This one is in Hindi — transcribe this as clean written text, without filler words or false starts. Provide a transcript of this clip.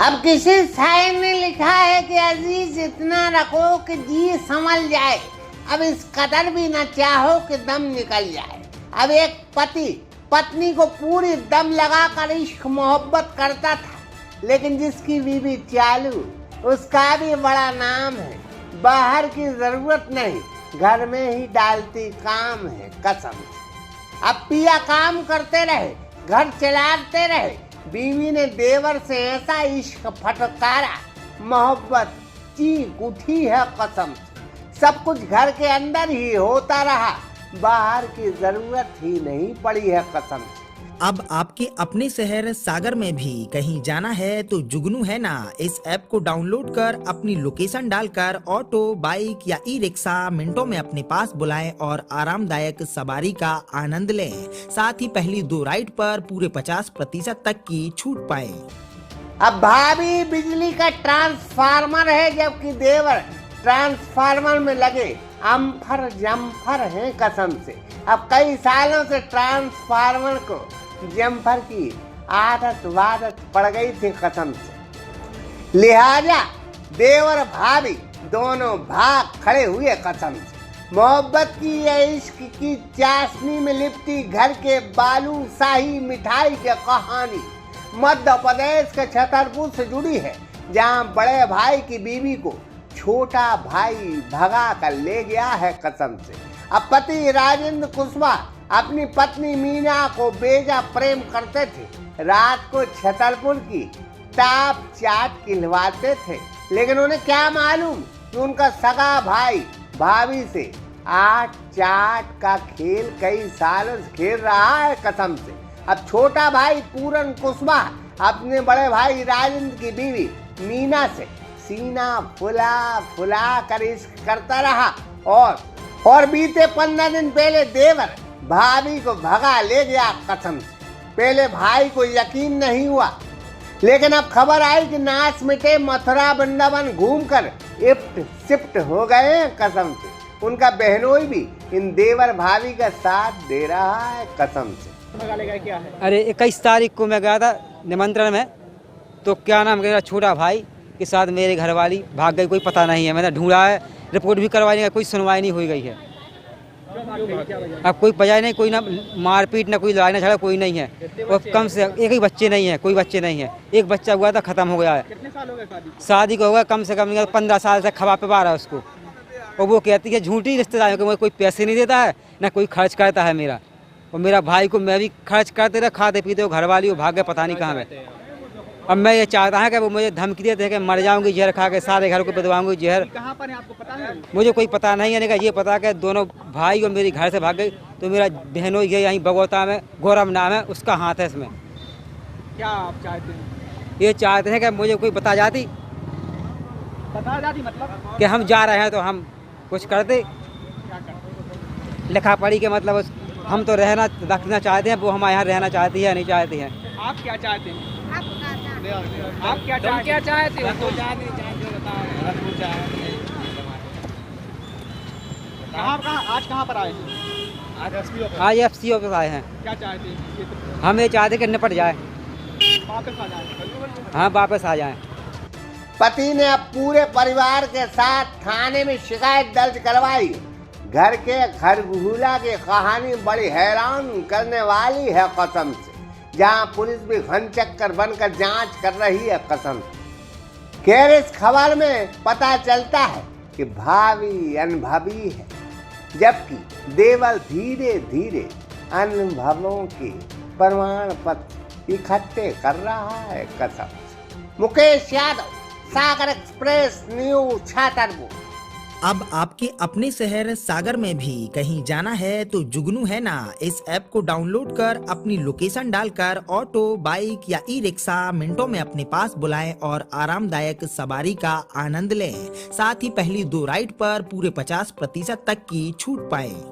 अब किसी शायर ने लिखा है कि अजीज इतना रखो कि जी संभल जाए, अब इस कदर भी न चाहो कि दम निकल जाए। अब एक पति पत्नी को पूरी दम लगाकर इश्क मोहब्बत करता था, लेकिन जिसकी बीवी चालू उसका भी बड़ा नाम है। बाहर की जरूरत नहीं, घर में ही डालती काम है कसम। अब पिया काम करते रहे, घर चलाते रहे, बीवी ने देवर से ऐसा इश्क फटकारा, मोहब्बत चीख उठी है कसम। सब कुछ घर के अंदर ही होता रहा, बाहर की जरूरत ही नहीं पड़ी है कसम। अब आपके अपने शहर सागर में भी कहीं जाना है तो जुगनू है ना, इस ऐप को डाउनलोड कर अपनी लोकेशन डालकर ऑटो, बाइक या ई रिक्शा मिनटों में अपने पास बुलाएं और आरामदायक सवारी का आनंद लें। साथ ही पहली 2 राइड पर पूरे 50% तक की छूट पाएं। अब भाभी बिजली का ट्रांसफार्मर है, जबकि देवर ट्रांसफार्मर में लगे अम्फर जम्फर है कसम से। अब कई सालों से ट्रांसफार्मर को जम्फर की आदत वादत पड़ गई थी कसम से, लिहाजा देवर भाभी दोनों भाग खड़े हुए कसम से। मोहब्बत की या इश्क की चाशनी में लिपटी घर के बालूशाही मिठाई की कहानी मध्य प्रदेश के छतरपुर से जुड़ी है, जहां बड़े भाई की बीवी को छोटा भाई भगा कर ले गया है कसम से। अब पति राजेंद्र कुशवाहा अपनी पत्नी मीना को बेजा प्रेम करते थे। रात को छतरपुर की टाप चाट खिलवाते थे, लेकिन उन्हें क्या मालूम कि उनका सगा भाई भाभी से 8 चाट का खेल कई सालों से खेल रहा है कसम से। अब छोटा भाई पूरन कुशवाहा अपने बड़े भाई राजेंद्र की बीवी मीना से सीना फुला फुला कर इश्क करता रहा, और बीते 15 दिन पहले देवर भाभी को भगा ले गया कसम से। पहले भाई को यकीन नहीं हुआ, लेकिन अब खबर आई कि नाच मिटे मथुरा वृंदावन घूमकर इफ्ट शिफ्ट हो गए कसम से। उनका बहनोई भी इन देवर भाभी का साथ दे रहा है कसम से। क्या है? अरे 21 तारीख को मैं गया था निमंत्रण में, तो क्या नाम मेरा छोटा भाई के साथ मेरे घरवाली भाग गई, कोई पता नहीं है। मैंने ढूंढा है, रिपोर्ट भी करवाई नहीं, कोई सुनवाई नहीं हुई गई है। अब कोई वजह नहीं, कोई ना मारपीट ना कोई लड़ाई ना झगड़ा कोई नहीं है। और कम से एक ही बच्चे नहीं है, कोई बच्चे नहीं है। एक बच्चा हुआ था, खत्म हो गया है। कितने साल हो गए शादी को होगा कम से कम 15 साल से खबा पे रहा है उसको। और वो कहती है झूठी रिश्तेदारों को, कोई पैसे नहीं देता है ना कोई खर्च करता है मेरा। और मेरा भाई को मैं भी खर्च करते रहे, खाते पीते हो, घर वाली हो भाग गए पता नहीं कहाँ है। अब मैं ये चाहता हूँ कि वो मुझे धमकी देते हैं कि मर जाऊंगी जहर खा के, सारे घर को बदवाऊंगी जहर। कहाँ पर है आपको पता है? मुझे कोई पता नहीं है, ये पता कि दोनों भाई और मेरी घर से भाग गई। तो मेरा बहनों ये यहीं बगोता में गौरव नाम है, उसका हाथ है इसमें। क्या आप चाहते हैं? ये चाहते हैं कि मुझे कोई बता जाती मतलब कि हम जा रहे हैं तो हम कुछ करते। क्या करते? लिखा पढ़ी के मतलब हम तो रखना चाहते हैं, वो हमारे यहाँ रहना चाहती है नहीं चाहती है। आप क्या चाहते हैं? आप क्या चाहते हो? आज कहाँ पर आए हैं? आज FC ऑफिस आए हैं। क्या चाहते हैं? हम ये चाहते हैं कि निपट जाए, वापस आ जाए। हाँ वापस आ जाएं। पति ने अब पूरे परिवार के साथ थाने में शिकायत दर्ज करवाई। घर के खरगोला की कहानी बड़ी हैरान करने वाली है कसम से, जहां पुलिस भी घनचक्कर बनकर जांच कर रही है कसम से। खैर इस खबर में पता चलता है कि भाभी अनुभवी है, जबकि देवर धीरे धीरे अनुभवों के प्रमाण पत्र इकट्ठे कर रहा है कसम से। मुकेश यादव, सागर एक्सप्रेस न्यूज छतरपुर। अब आपके अपने शहर सागर में भी कहीं जाना है तो जुगनू है ना, इस ऐप को डाउनलोड कर अपनी लोकेशन डालकर ऑटो, बाइक या ई रिक्शा मिनटों में अपने पास बुलाएं और आरामदायक सवारी का आनंद लें। साथ ही पहली 2 राइड पर पूरे 50% तक की छूट पाएं।